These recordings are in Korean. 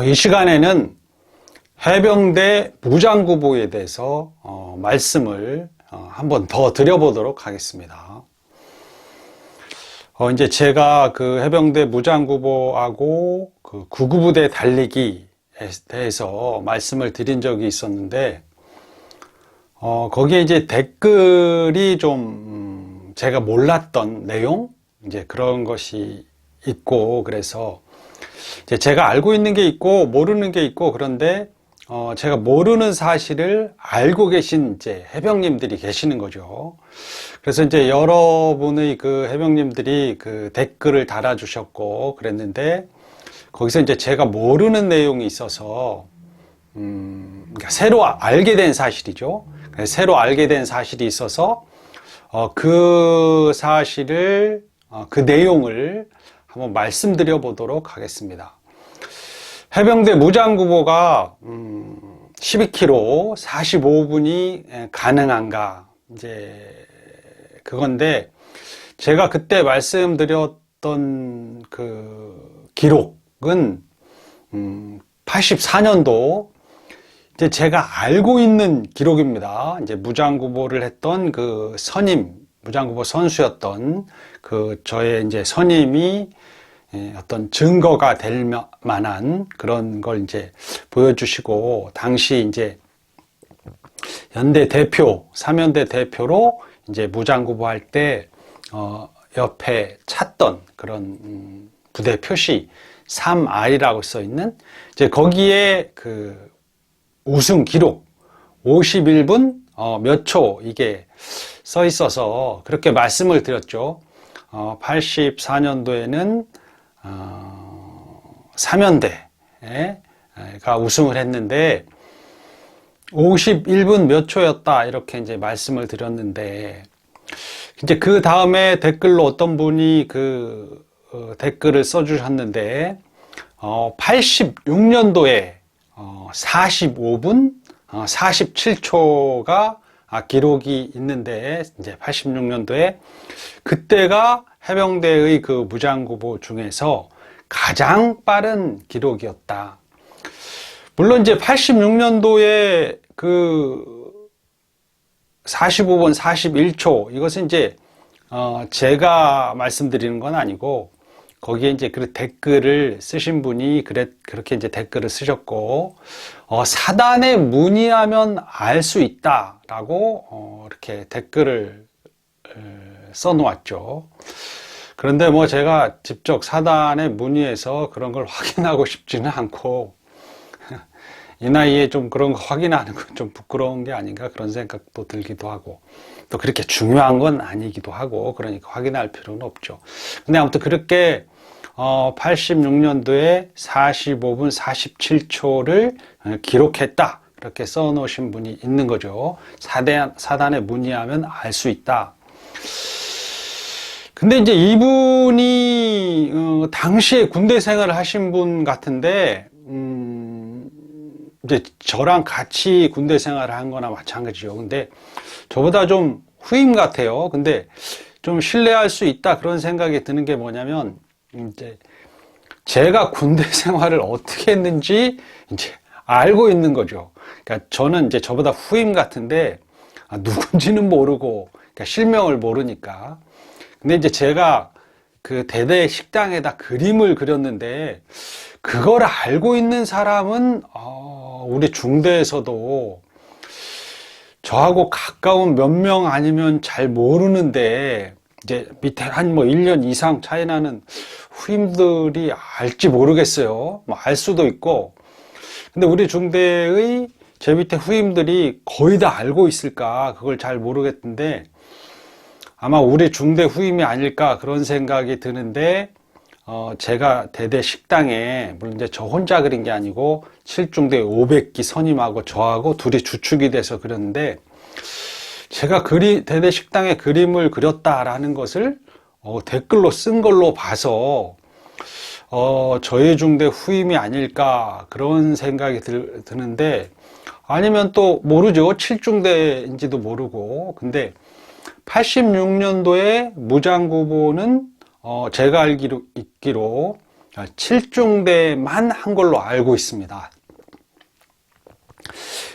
이 시간에는 해병대 무장구보에 대해서 말씀을 한번 더 드려보도록 하겠습니다. 이제 제가 그 해병대 무장구보하고 그 구구부대 달리기에 대해서 말씀을 드린 적이 있었는데, 거기에 이제 댓글이 좀 제가 몰랐던 내용, 이제 그런 것이 있고, 그래서 이제 제가 알고 있는 게 있고 모르는 게 있고, 그런데 제가 모르는 사실을 알고 계신 이제 해병님들이 계시는 거죠. 그래서 이제 여러분의 그 해병님들이 그 댓글을 달아주셨고 그랬는데, 거기서 이제 제가 모르는 내용이 있어서 그러니까 새로 알게 된 사실이죠. 새로 알게 된 사실이 있어서 그 사실을 그 내용을 한번 말씀드려 보도록 하겠습니다. 해병대 무장구보가 12km 45분이 가능한가, 이제 그건데, 제가 그때 말씀드렸던 그 기록은 84년도 이제 제가 알고 있는 기록입니다. 이제 무장구보를 했던 그 선임, 무장구보 선수였던 그 저의 이제 선임이 어떤 증거가 될 만한 그런 걸 이제 보여주시고, 당시 이제 연대 대표, 3연대 대표로 이제 무장구보 할 때 옆에 찾던 그런 부대 표시 3R이라고 써 있는, 이제 거기에 그 우승 기록 51분 몇 초 이게 써 있어서 그렇게 말씀을 드렸죠. 84년도에는 3연대가 우승을 했는데 51분 몇 초였다, 이렇게 이제 말씀을 드렸는데, 이제 그 다음에 댓글로 어떤 분이 그 댓글을 써주셨는데, 86년도에 45분 47초가 기록이 있는데, 이제 86년도에 그때가 해병대의 그 무장구보 중에서 가장 빠른 기록이었다. 물론 이제 86년도에 그 45분 41초, 이것은 이제 제가 말씀드리는 건 아니고, 거기에 이제 그 댓글을 쓰신 분이 그렇게 이제 댓글을 쓰셨고, 사단에 문의하면 알 수 있다라고 이렇게 댓글을 써놓았죠. 그런데 뭐 제가 직접 사단에 문의해서 그런 걸 확인하고 싶지는 않고, 이 나이에 좀 그런 거 확인하는 건 좀 부끄러운 게 아닌가, 그런 생각도 들기도 하고, 또 그렇게 중요한 건 아니기도 하고, 그러니까 확인할 필요는 없죠. 근데 아무튼 그렇게 86년도에 45분 47초를 기록했다, 그렇게 써놓으신 분이 있는 거죠. 사단에 문의하면 알 수 있다. 근데 이제 이분이 당시에 군대 생활을 하신 분 같은데, 이제 저랑 같이 군대 생활을 한 거나 마찬가지죠. 근데 저보다 좀 후임 같아요. 근데 좀 신뢰할 수 있다, 그런 생각이 드는 게 뭐냐면, 이제 제가 군대 생활을 어떻게 했는지 이제 알고 있는 거죠. 그러니까 저는 이제 저보다 후임 같은데, 누군지는 모르고, 그러니까 실명을 모르니까. 근데 이제 제가 그 대대 식당에다 그림을 그렸는데, 그걸 알고 있는 사람은 우리 중대에서도 저하고 가까운 몇 명 아니면 잘 모르는데, 이제 밑에 한 뭐 1년 이상 차이 나는 후임들이 알지 모르겠어요. 뭐 알 수도 있고. 근데 우리 중대의 제 밑에 후임들이 거의 다 알고 있을까, 그걸 잘 모르겠는데, 아마 우리 중대 후임이 아닐까, 그런 생각이 드는데, 제가 대대 식당에, 물론 이제 저 혼자 그린 게 아니고 7중대 500기 선임하고 저하고 둘이 주축이 돼서 그렸는데, 제가 대대 식당에 그림을 그렸다라는 것을 댓글로 쓴 걸로 봐서 저희 중대 후임이 아닐까, 그런 생각이 드는데, 아니면 또 모르죠. 7중대인지도 모르고. 근데 86년도에 무장구보는 제가 있기로 7중대만 한 걸로 알고 있습니다.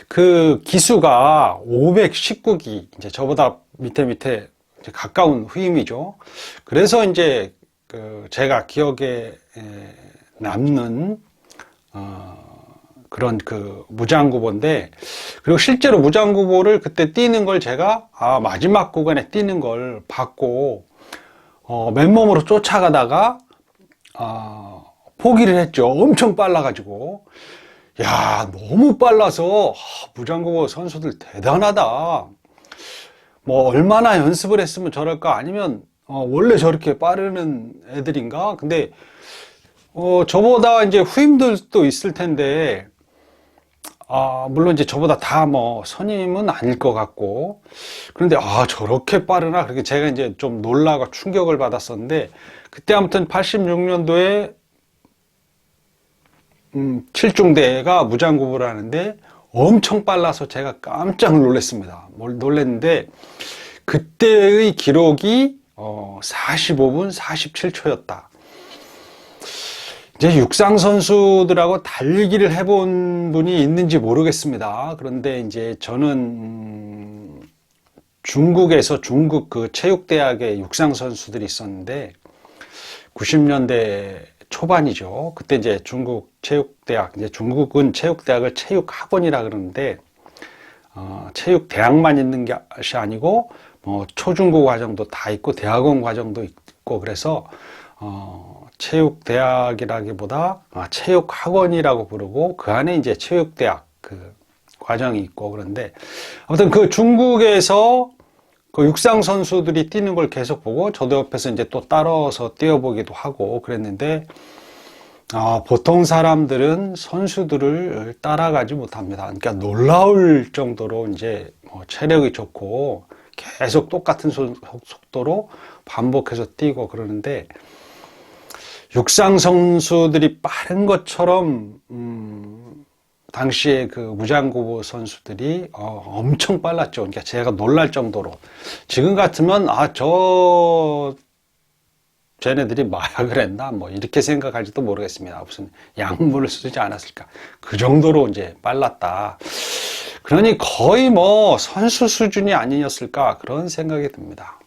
그 기수가 519기, 이제 저보다 밑에 이제 가까운 후임이죠. 그래서 이제 제가 기억에 남는 그런 그 무장구보인데, 그리고 실제로 무장구보를 그때 뛰는 걸 제가 마지막 구간에 뛰는 걸 봤고 맨몸으로 쫓아가다가 포기를 했죠. 엄청 빨라가지고. 야, 너무 빨라서 무장구보 선수들 대단하다. 뭐 얼마나 연습을 했으면 저럴까? 아니면 원래 저렇게 빠르는 애들인가? 근데 저보다 이제 후임들도 있을 텐데, 물론 이제 저보다 다 뭐 선임은 아닐 것 같고, 그런데 저렇게 빠르나? 그렇게 제가 이제 좀 놀라고 충격을 받았었는데, 그때 아무튼 86년도에 7중대가 무장구보를 하는데 엄청 빨라서 제가 깜짝 놀랐습니다. 놀랐는데 그때의 기록이 45분 47초였다. 이제 육상 선수들하고 달리기를 해본 분이 있는지 모르겠습니다. 그런데 이제 저는 중국에서 중국 그 체육대학에 육상 선수들이 있었는데 90년대 초반이죠. 그때 이제 중국 체육대학, 이제 중국은 체육대학을 체육학원이라 그러는데, 체육대학만 있는 것이 아니고, 뭐, 초중고 과정도 다 있고, 대학원 과정도 있고, 그래서, 체육대학이라기보다, 체육학원이라고 부르고, 그 안에 이제 체육대학 그 과정이 있고, 그런데, 아무튼 그 중국에서 그 육상 선수들이 뛰는 걸 계속 보고 저도 옆에서 이제 또 따라서 뛰어보기도 하고 그랬는데 보통 사람들은 선수들을 따라가지 못합니다. 그러니까 놀라울 정도로 이제 뭐 체력이 좋고 계속 똑같은 속도로 반복해서 뛰고 그러는데 육상 선수들이 빠른 것처럼 당시에 그 무장구보 선수들이 엄청 빨랐죠. 그러니까 제가 놀랄 정도로. 지금 같으면 쟤네들이 마약을 했나 뭐 이렇게 생각할지도 모르겠습니다. 무슨 약물을 쓰지 않았을까. 그 정도로 이제 빨랐다. 그러니 거의 뭐 선수 수준이 아니었을까 그런 생각이 듭니다.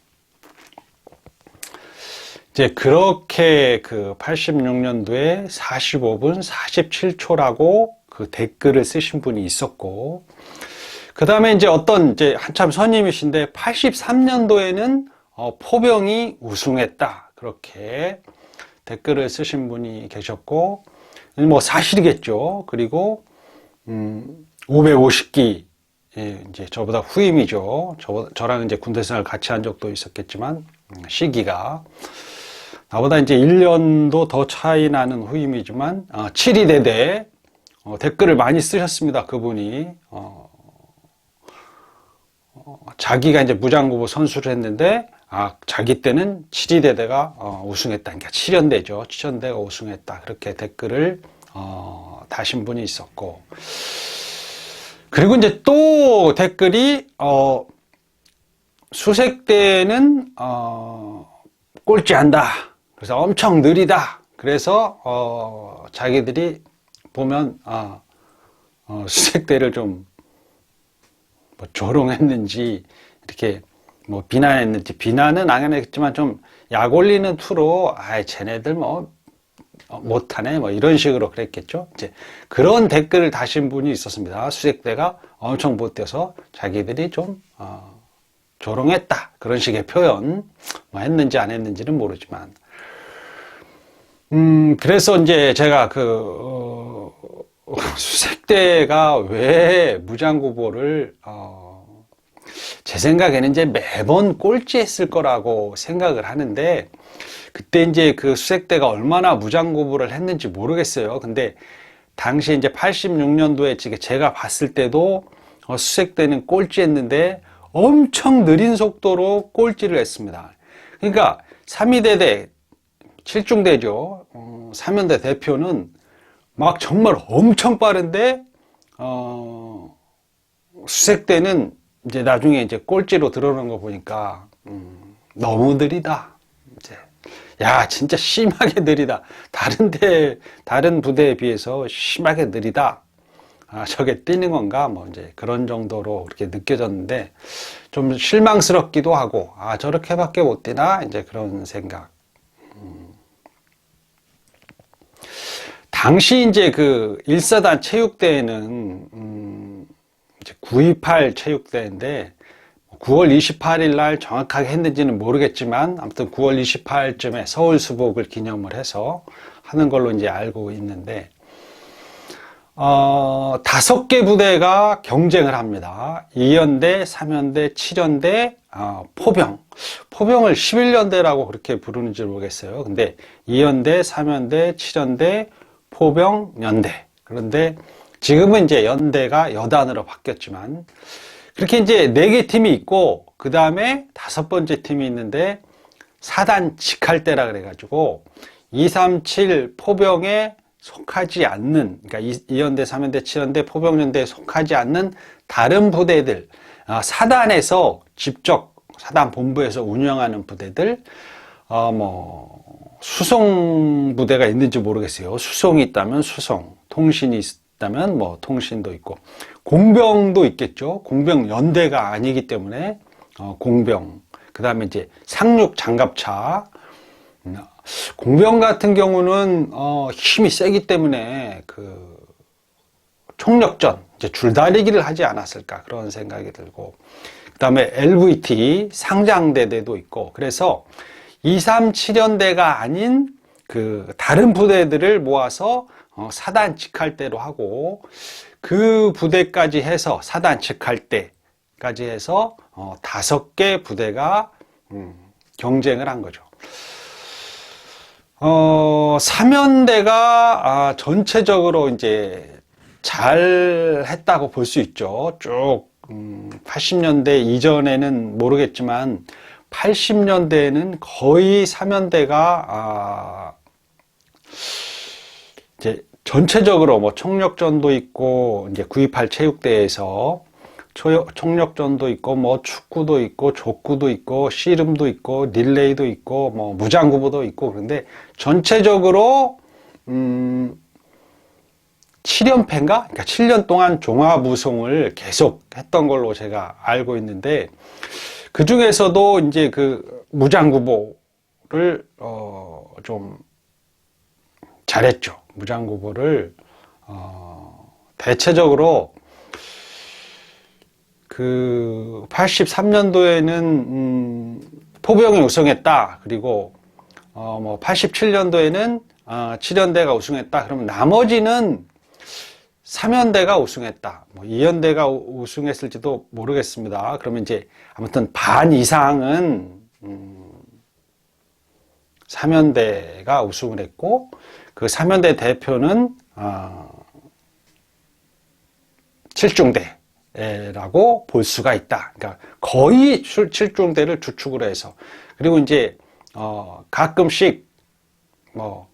이제 그렇게 그 86년도에 45분 47초라고 그 댓글을 쓰신 분이 있었고, 그 다음에 이제 이제 한참 선임이신데 83년도에는 포병이 우승했다. 그렇게 댓글을 쓰신 분이 계셨고, 뭐 사실이겠죠. 그리고 550기 이제 저보다 후임이죠. 저랑 이제 군대 생활 같이 한 적도 있었겠지만 시기가 나보다 이제 1년도 더 차이 나는 후임이지만 7위대대 댓글을 많이 쓰셨습니다. 그분이 자기가 이제 무장구보 선수를 했는데 자기 때는 7위대대가 우승했다. 그러니까 7연대죠. 7연대가 우승했다. 그렇게 댓글을 다신 분이 있었고, 그리고 이제 또 댓글이 수색대는 꼴찌한다. 그래서 엄청 느리다. 그래서 자기들이 보면 수색대를 좀 뭐 조롱했는지 이렇게 뭐 비난했는지, 비난은 안 했지만 좀 약 올리는 투로 쟤네들 뭐 못하네 뭐 이런 식으로 그랬겠죠. 이제 그런 댓글을 다신 분이 있었습니다. 수색대가 엄청 못돼서 자기들이 좀 조롱했다 그런 식의 표현 뭐 했는지 안 했는지는 모르지만 그래서 이제 제가 수색대가 왜 무장구보를 제 생각에는 이제 매번 꼴찌했을 거라고 생각을 하는데, 그때 이제 그 수색대가 얼마나 무장구보를 했는지 모르겠어요. 근데 당시 이제 86년도에 제가 봤을 때도 수색대는 꼴찌했는데 엄청 느린 속도로 꼴찌를 했습니다. 그러니까 3위대대 7중대죠. 3연대 대표는 막 정말 엄청 빠른데 수색대는 이제 나중에 이제 꼴찌로 들어오는 거 보니까 너무 느리다. 이제 야, 진짜 심하게 느리다. 다른 부대에 비해서 심하게 느리다. 아, 저게 뛰는 건가? 뭐 이제 그런 정도로 그렇게 느껴졌는데 좀 실망스럽기도 하고, 아, 저렇게밖에 못 뛰나? 이제 그런 생각. 당시 이제 그 1사단 체육대회는, 이제 9.28 체육대회인데, 9월 28일 날 정확하게 했는지는 모르겠지만, 아무튼 9월 28일쯤에 서울 수복을 기념을 해서 하는 걸로 이제 알고 있는데, 5개 부대가 경쟁을 합니다. 2연대, 3연대, 7연대, 포병. 포병을 11연대라고 그렇게 부르는지 모르겠어요. 근데 2연대, 3연대, 7연대, 포병, 연대. 그런데 지금은 이제 연대가 여단으로 바뀌었지만, 그렇게 이제 4개 팀이 있고, 그 다음에 5번째 팀이 있는데, 4단 직할대라 그래가지고, 2, 3, 7 포병에 속하지 않는, 그러니까 2연대, 3연대, 7연대, 포병연대에 속하지 않는 다른 부대들, 사단에서 직접 사단 본부에서 운영하는 부대들, 수송 부대가 있는지 모르겠어요. 수송이 있다면 수송, 통신이 있다면 뭐 통신도 있고, 공병도 있겠죠. 공병 연대가 아니기 때문에 공병, 그 다음에 이제 상륙 장갑차. 공병 같은 경우는 힘이 세기 때문에 그 총력전, 이제 줄다리기를 하지 않았을까 그런 생각이 들고, 그 다음에 LVT 상장대대도 있고, 그래서 2, 3, 7연대가 아닌 그 다른 부대들을 모아서 사단 직할대로 하고, 그 부대까지 해서 사단 직할대까지 해서 5개 부대가 경쟁을 한 거죠. 3연대가 전체적으로 이제 잘 했다고 볼 수 있죠. 쭉 80년대 이전에는 모르겠지만 80년대에는 거의 3연대가 이제 전체적으로 뭐 총력전도 있고, 이제 9.28 체육대회에서 총력전도 있고, 뭐 축구도 있고, 족구도 있고, 씨름도 있고, 릴레이도 있고, 뭐 무장구보도 있고, 그런데 전체적으로 7연패인가? 그러니까 7년 동안 종합우승을 계속 했던 걸로 제가 알고 있는데, 그 중에서도 이제 그 무장구보를 좀 잘했죠. 무장구보를 대체적으로 그 83년도에는 포병이 우승했다. 그리고 뭐 87년도에는 7연대가 우승했다. 그러면 나머지는 3연대가 우승했다. 뭐 2연대가 우승했을지도 모르겠습니다. 그러면 이제 아무튼 반 이상은 3연대가 우승을 했고, 그 3연대 대표는 7중대라고 볼 수가 있다. 그러니까 거의 7중대를 주축으로 해서, 그리고 이제 가끔씩 뭐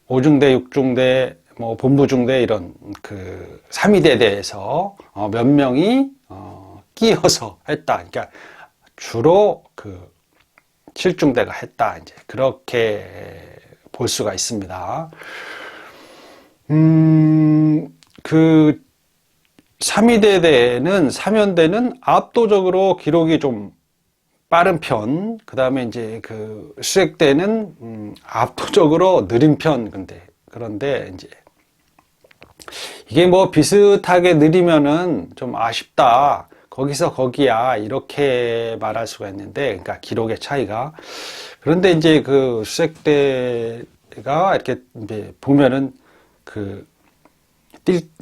5중대, 6중대, 뭐 본부중대 이런 그 3위대대에서 몇 명이 끼어서 했다. 그러니까 주로 그 7중대가 했다. 이제 그렇게 볼 수가 있습니다. 그 3위대대는 3연대는 압도적으로 기록이 좀 빠른 편, 그 다음에 이제 그 수색대는 압도적으로 느린 편. 그런데 이제 이게 뭐 비슷하게 느리면은 좀 아쉽다. 거기서 거기야. 이렇게 말할 수가 있는데, 그러니까 기록의 차이가. 그런데 이제 그 수색대가 이렇게 이제 보면은 그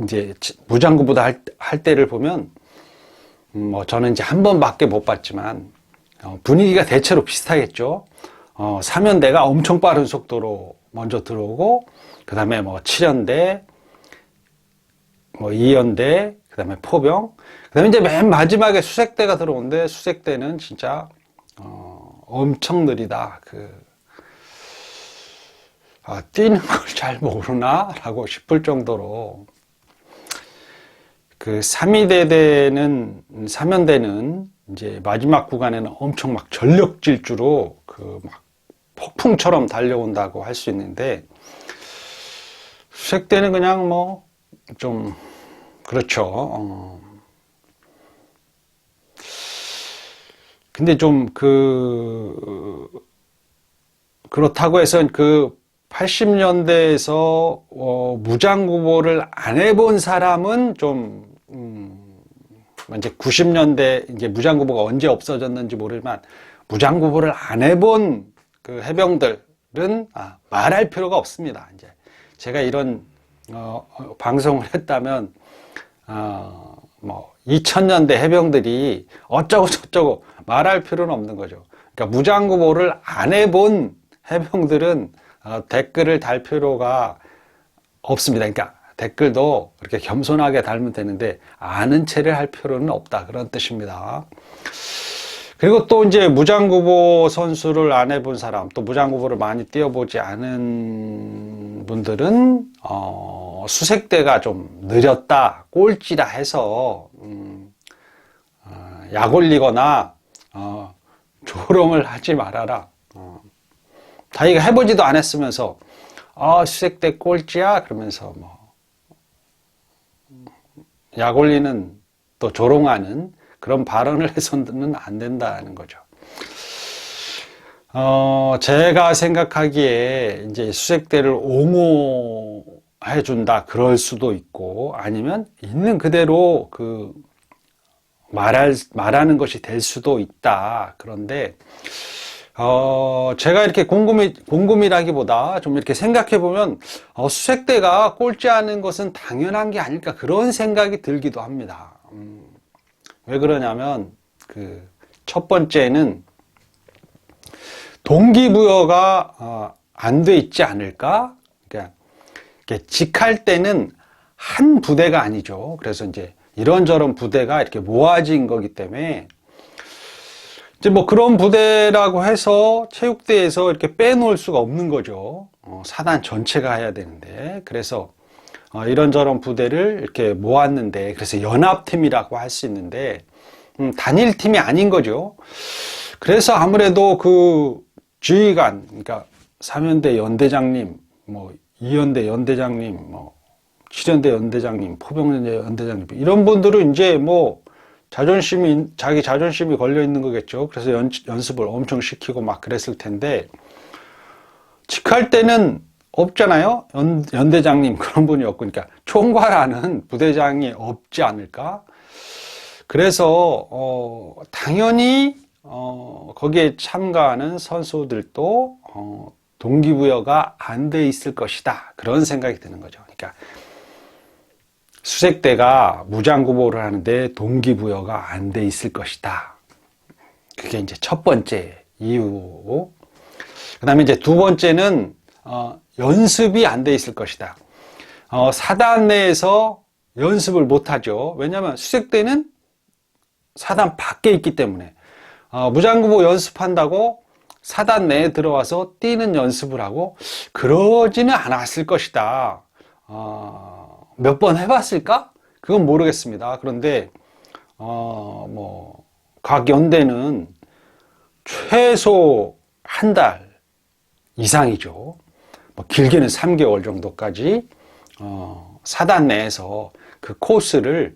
이제 무장구보다 할 때를 보면 뭐 저는 이제 한 번밖에 못 봤지만 분위기가 대체로 비슷하겠죠. 3연대가 엄청 빠른 속도로 먼저 들어오고, 그 다음에 뭐 7연대, 뭐 2연대, 그 다음에 포병, 그 다음에 이제 맨 마지막에 수색대가 들어오는데, 수색대는 진짜 엄청 느리다. 뛰는 걸 잘 모르나? 라고 싶을 정도로, 그 3연대는 이제 마지막 구간에는 엄청 막 전력 질주로 그 막 폭풍처럼 달려온다고 할 수 있는데, 수색대는 그냥 뭐 좀 그렇죠. 근데 좀 그렇다고 해서 그 80년대에서 무장구보를 안 해본 사람은 좀 이제 90년대 이제 무장구보가 언제 없어졌는지 모르지만, 무장구보를 안 해본 그 해병들은 말할 필요가 없습니다. 이제 제가 이런 방송을 했다면 뭐 2000년대 해병들이 어쩌고 저쩌고 말할 필요는 없는 거죠. 그러니까 무장구보를 안 해본 해병들은 댓글을 달 필요가 없습니다. 그러니까 댓글도 그렇게 겸손하게 달면 되는데 아는 체를 할 필요는 없다, 그런 뜻입니다. 그리고 또 이제 무장구보 선수를 안 해본 사람, 또 무장구보를 많이 뛰어보지 않은 분들은 수색대가 좀 느렸다, 꼴찌다 해서 약 올리거나 조롱을 하지 말아라. 자기가 해보지도 않았으면서 수색대 꼴찌야 그러면서 뭐 약 올리는, 또 조롱하는 그런 발언을 해서는 안 된다는 거죠. 제가 생각하기에 이제 수색대를 옹호해 준다, 그럴 수도 있고, 아니면 있는 그대로 말하는 것이 될 수도 있다. 그런데 제가 이렇게 궁금이라기보다 좀 이렇게 생각해 보면, 수색대가 꼴찌하는 것은 당연한 게 아닐까, 그런 생각이 들기도 합니다. 왜 그러냐면, 첫 번째는 동기부여가 안 돼 있지 않을까? 그러니까 직할 때는 한 부대가 아니죠. 그래서 이제 이런저런 부대가 이렇게 모아진 거기 때문에, 이제 뭐 그런 부대라고 해서 체육대에서 이렇게 빼놓을 수가 없는 거죠. 사단 전체가 해야 되는데, 그래서 이런저런 부대를 이렇게 모았는데, 그래서 연합팀이라고 할 수 있는데, 단일팀이 아닌 거죠. 그래서 아무래도 지휘관, 그러니까 3연대 연대장님, 뭐 2연대 연대장님, 뭐 7연대 연대장님, 포병연대 연대장님, 이런 분들은 이제 뭐 자기 자존심이 걸려 있는 거겠죠. 그래서 연습을 엄청 시키고 막 그랬을 텐데, 직할 때는 없잖아요. 연대장님 그런 분이 없고, 그러니까 총괄하는 부대장이 없지 않을까. 그래서 당연히 거기에 참가하는 선수들도 동기부여가 안 돼 있을 것이다, 그런 생각이 드는 거죠. 그러니까 수색대가 무장구보를 하는데 동기부여가 안 돼 있을 것이다. 그게 이제 첫 번째 이유. 그 다음에 이제 두 번째는 연습이 안 돼 있을 것이다. 사단 내에서 연습을 못 하죠. 왜냐하면 수색대는 사단 밖에 있기 때문에, 무장구보 연습한다고 사단 내에 들어와서 뛰는 연습을 하고 그러지는 않았을 것이다. 몇 번 해봤을까? 그건 모르겠습니다. 그런데 각 연대는 최소 한 달 이상이죠. 길게는 3개월 정도까지 사단 내에서 그 코스를,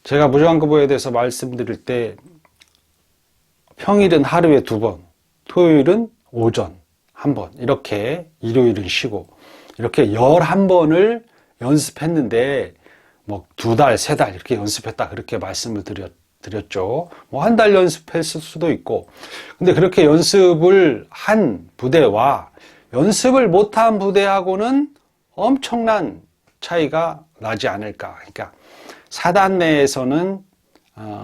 제가 무장구보에 대해서 말씀드릴 때 평일은 하루에 2번, 토요일은 오전 1번, 이렇게 일요일은 쉬고, 이렇게 11번을 연습했는데, 뭐 2달, 3달 이렇게 연습했다, 그렇게 말씀을 드렸죠. 뭐 한 달 연습했을 수도 있고. 근데 그렇게 연습을 한 부대와 연습을 못한 부대하고는 엄청난 차이가 나지 않을까. 그러니까 사단 내에서는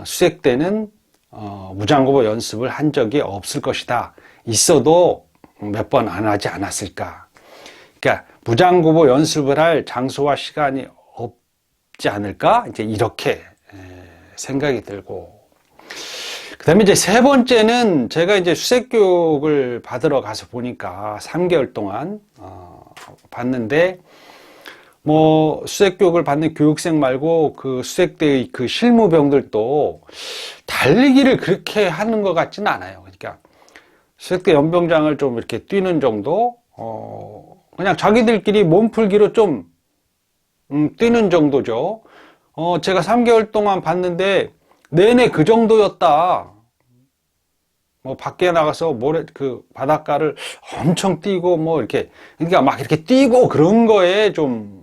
수색대는 무장구보 연습을 한 적이 없을 것이다. 있어도 몇 번 안 하지 않았을까. 그러니까 무장구보 연습을 할 장소와 시간이 없지 않을까? 이제 이렇게 생각이 들고. 그 다음에 이제 세 번째는, 제가 이제 수색교육을 받으러 가서 보니까 3개월 동안 봤는데, 뭐 수색교육을 받는 교육생 말고 그 수색대의 그 실무병들도 달리기를 그렇게 하는 것 같지는 않아요. 그러니까 수색대 연병장을 좀 이렇게 뛰는 정도, 그냥 자기들끼리 몸풀기로 좀 뛰는 정도죠. 제가 3개월 동안 봤는데 내내 그 정도였다. 뭐 밖에 나가서 모래 그 바닷가를 엄청 뛰고 뭐 이렇게, 그러니까 막 이렇게 뛰고 그런 거에 좀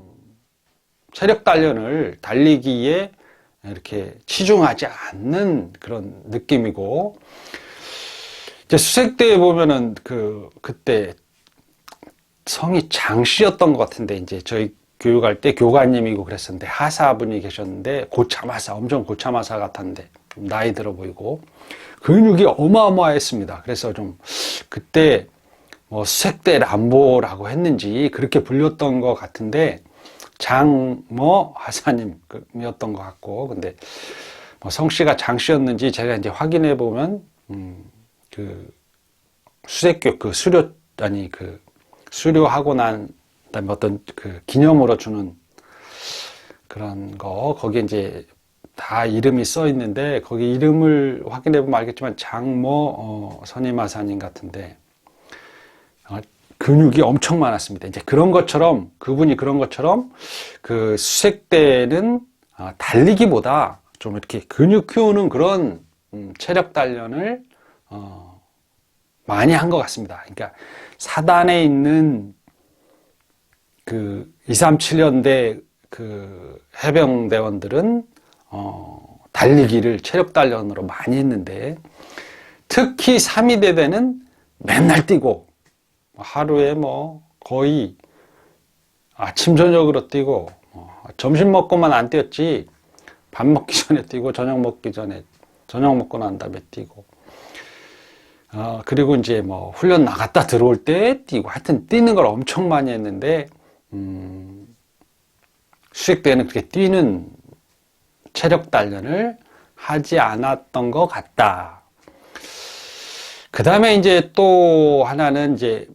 체력 단련을 달리기에 이렇게 치중하지 않는 그런 느낌이고, 이제 수색대에 보면은 그때 성이 장씨였던 것 같은데, 이제 저희 교육할 때 교관님이고 그랬었는데, 하사분이 계셨는데, 고참하사, 엄청 고참하사 같았는데, 나이 들어 보이고, 근육이 어마어마했습니다. 그래서 좀, 그때, 뭐, 수색대 람보라고 했는지, 그렇게 불렸던 것 같은데, 장모 하사님이었던 것 같고, 근데, 뭐 성씨가 장씨였는지 제가 이제 확인해 보면, 수색교, 수료하고 난 다음에 어떤 기념으로 주는 그런 거, 거기에 이제 다 이름이 써 있는데, 거기 이름을 확인해 보면 알겠지만, 장모, 선임하사님 같은데, 근육이 엄청 많았습니다. 이제 그분이 그런 것처럼, 수색대는 달리기보다 좀 이렇게 근육 키우는 그런 체력 단련을, 많이 한 것 같습니다. 그러니까 사단에 있는 237연대 해병대원들은 달리기를 체력 단련으로 많이 했는데, 특히 3위대대는 맨날 뛰고, 하루에 뭐 거의 아침 저녁으로 뛰고, 점심 먹고만 안 뛰었지, 밥 먹기 전에 뛰고, 저녁 먹고 난 다음에 뛰고, 그리고 이제 뭐 훈련 나갔다 들어올 때 뛰고, 하여튼 뛰는 걸 엄청 많이 했는데, 수색대는 그렇게 뛰는 체력 단련을 하지 않았던 것 같다. 그 다음에 이제 또 하나는 이제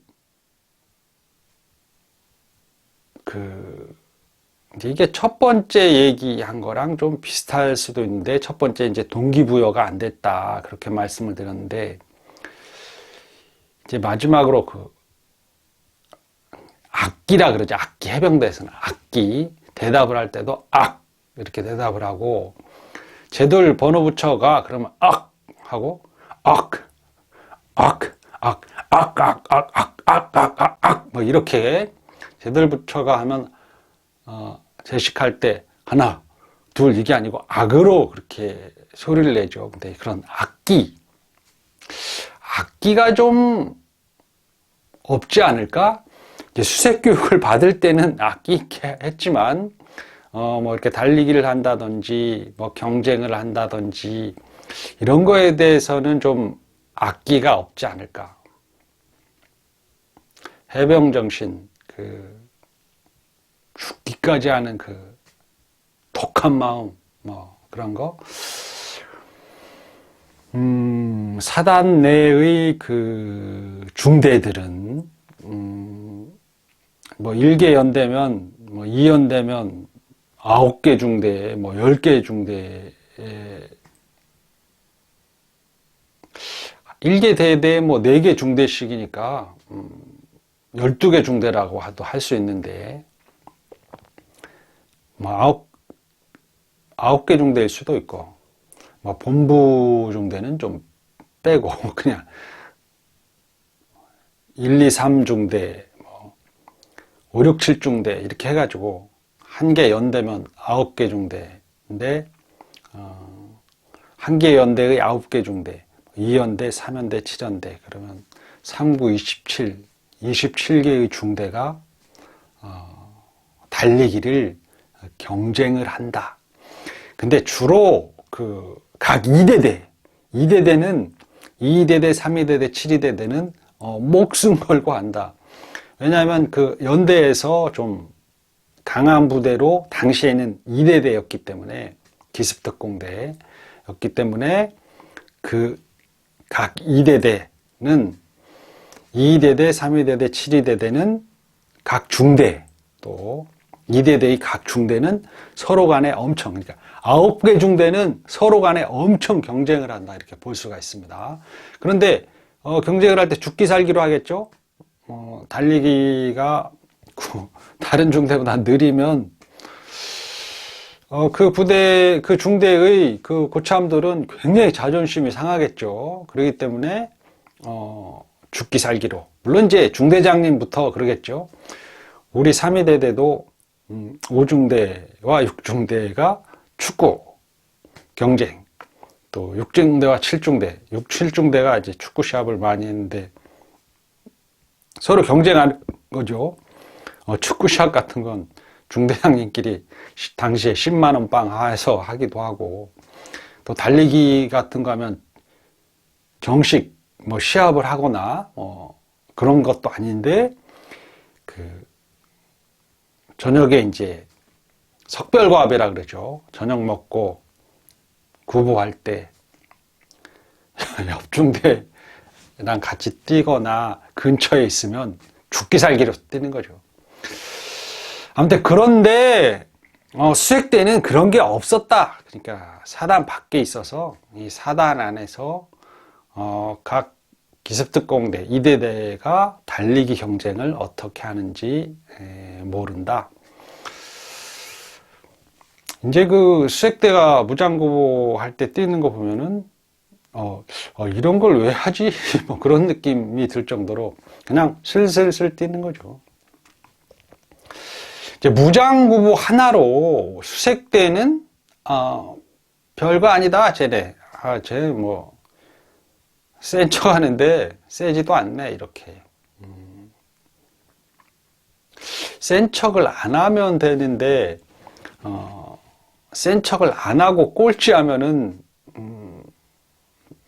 이제 이게 첫 번째 얘기한 거랑 좀 비슷할 수도 있는데, 첫 번째 이제 동기부여가 안 됐다, 그렇게 말씀을 드렸는데, 이제 마지막으로 악기라 그러죠. 악기, 해병대에서는 악기. 대답을 할 때도 이렇게 대답을 하고, 제돌 번호부처가 그러면 하고, 뭐 이렇게 제돌부처가 하면, 제식할 때 하나, 둘, 이게 아니고 악으로 그렇게 소리를 내죠. 근데 그런 악기가 좀 없지 않을까? 이제 수색 교육을 받을 때는 악기 있게 했지만, 뭐 이렇게 달리기를 한다든지, 뭐 경쟁을 한다든지, 이런 거에 대해서는 좀 악기가 없지 않을까. 해병정신, 죽기까지 하는 독한 마음, 뭐 그런 거. 사단 내의 중대들은, 뭐 1개 연대면, 뭐 2연대면 9개 중대, 뭐 10개 중대에, 1개 대대에 뭐 4개 중대씩이니까, 12개 중대라고 할 수 있는데, 뭐 9개 중대일 수도 있고, 뭐 본부 중대는 좀 빼고, 그냥 1, 2, 3 중대, 5, 6, 7 중대 이렇게 해가지고, 한 개 연대면 9개 중대인데, 한 개 연대의 9개 중대, 2연대, 3연대, 7연대, 그러면 3, 9, 27, 27개의 중대가 달리기를 경쟁을 한다. 근데 주로 각 2대대는 2대대, 3위대대, 7위대대는 목숨 걸고 한다. 왜냐하면 연대에서 좀 강한 부대로 당시에는 2대대였기 때문에, 기습특공대였기 때문에 각 2대대는 2대대, 3위대대, 7위대대는 각 중대, 또 2대대의 각 중대는 서로 간에 그러니까 9개 중대는 서로 간에 엄청 경쟁을 한다, 이렇게 볼 수가 있습니다. 그런데 경쟁을 할 때 죽기 살기로 하겠죠. 달리기가 다른 중대보다 느리면 그 중대의 그 고참들은 굉장히 자존심이 상하겠죠. 그렇기 때문에 죽기 살기로. 물론 이제 중대장님부터 그러겠죠. 우리 3위대대도 5중대와 6중대가 축구 경쟁, 또 6중대와 7중대, 7중대가 이제 축구 시합을 많이 했는데 서로 경쟁하는 거죠. 축구 시합 같은 건 중대장님끼리 당시에 10만 원 빵 해서 하기도 하고, 또 달리기 같은 거 하면 정식 뭐 시합을 하거나 그런 것도 아닌데 그 저녁에 이제 석별과배라 그러죠. 저녁 먹고 구보할 때 옆중대랑 같이 뛰거나 근처에 있으면 죽기 살기로 뛰는 거죠. 아무튼 그런데 수색대는 그런 게 없었다. 그러니까 사단 밖에 있어서 이 사단 안에서 각 기습특공대, 이대대가 달리기 경쟁을 어떻게 하는지 모른다. 이제 그 수색대가 무장구보 할 때 뛰는 거 보면은 이런 걸 왜 하지? 뭐 그런 느낌이 들 정도로 그냥 슬슬슬 뛰는 거죠. 이제 무장구보 하나로 수색대는 별거 아니다. 쟤네. 쟤 뭐 센 척 하는데 세지도 않네. 이렇게. 센 척을 안 하면 되는데 센 척을 안 하고 꼴찌하면은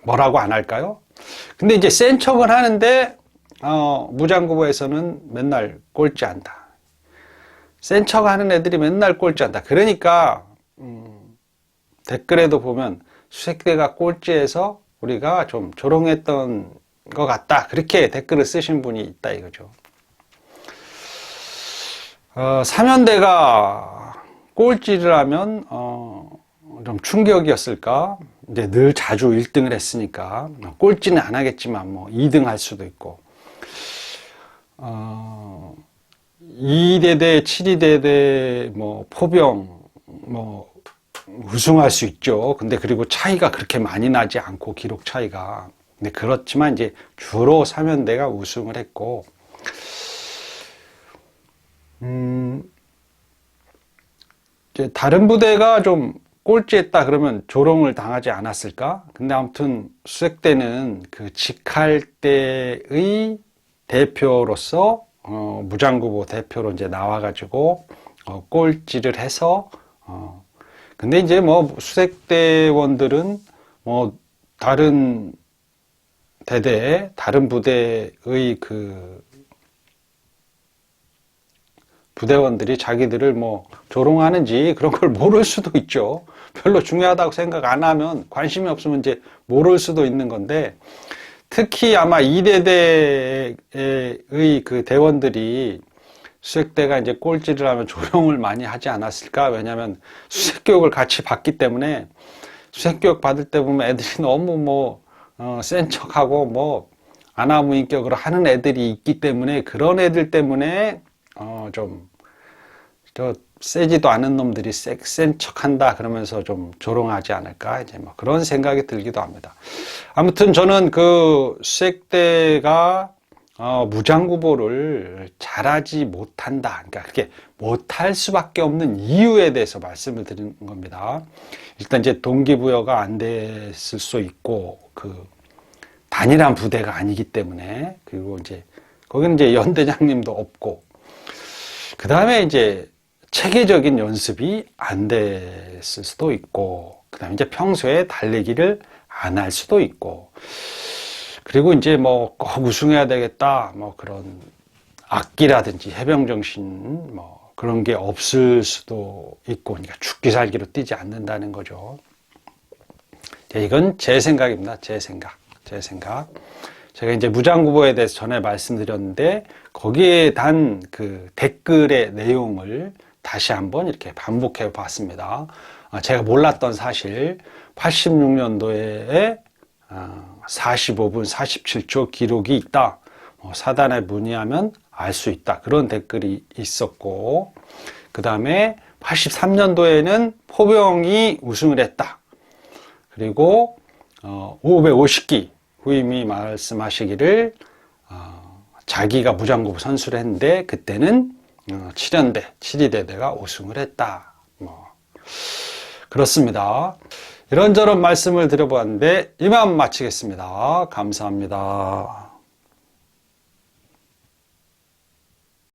뭐라고 안 할까요? 근데 이제 센 척을 하는데 무장구보에서는 맨날 꼴찌한다. 센 척 하는 애들이 맨날 꼴찌한다. 그러니까 댓글에도 보면 수색대가 꼴찌해서 우리가 좀 조롱했던 것 같다. 그렇게 댓글을 쓰신 분이 있다 이거죠. 3연대가 꼴찌를 하면 좀 충격이었을까? 이제 늘 자주 1등을 했으니까 꼴찌는 안 하겠지만 뭐 2등 할 수도 있고 2대대, 7위대대, 뭐 포병 뭐 우승할 수 있죠. 근데 그리고 차이가 그렇게 많이 나지 않고 기록 차이가. 근데 그렇지만 이제 주로 3연대가 우승을 했고 이제 다른 부대가 좀 꼴찌했다 그러면 조롱을 당하지 않았을까? 근데 아무튼 수색대는 그 직할대의 대표로서 무장구보 대표로 이제 나와가지고 꼴찌를 해서 근데 이제 뭐 수색대원들은 뭐 다른 대대, 다른 부대의 그 부대원들이 자기들을 뭐 조롱하는지 그런 걸 모를 수도 있죠. 별로 중요하다고 생각 안 하면 관심이 없으면 이제 모를 수도 있는 건데 특히 아마 2대대의 그 대원들이 수색대가 이제 꼴찌를 하면 조롱을 많이 하지 않았을까? 왜냐하면 수색교육을 같이 받기 때문에 수색교육 받을 때 보면 애들이 너무 센 척하고 뭐 아나무인격으로 하는 애들이 있기 때문에 그런 애들 때문에 좀 세지도 않은 놈들이 센 척한다 그러면서 좀 조롱하지 않을까 이제 뭐 그런 생각이 들기도 합니다. 아무튼 저는 그 수색대가 무장구보를 잘하지 못한다. 그러니까 그렇게 못할 수밖에 없는 이유에 대해서 말씀을 드리는 겁니다. 일단 이제 동기부여가 안 됐을 수 있고 그 단일한 부대가 아니기 때문에 그리고 이제 거기는 이제 연대장님도 없고 그 다음에 이제 체계적인 연습이 안 됐을 수도 있고 그 다음에 이제 평소에 달리기를 안 할 수도 있고 그리고 이제 뭐 꼭 우승해야 되겠다 뭐 그런 악기라든지 해병정신 뭐 그런 게 없을 수도 있고 그러니까 죽기 살기로 뛰지 않는다는 거죠. 이건 제 생각입니다. 제 생각. 제가 이제 무장구보에 대해서 전에 말씀드렸는데 거기에 단 그 댓글의 내용을 다시 한번 이렇게 반복해 봤습니다. 제가 몰랐던 사실 86년도에 45분 47초 기록이 있다. 사단에 문의하면 알 수 있다. 그런 댓글이 있었고, 그 다음에 83년도에는 포병이 우승을 했다. 그리고 550기 후임이 말씀하시기를 자기가 무장고부 선수를 했는데 그때는 7연대, 7위대대가 우승을 했다. 그렇습니다. 이런저런 말씀을 드려보았는데 이만 마치겠습니다. 감사합니다.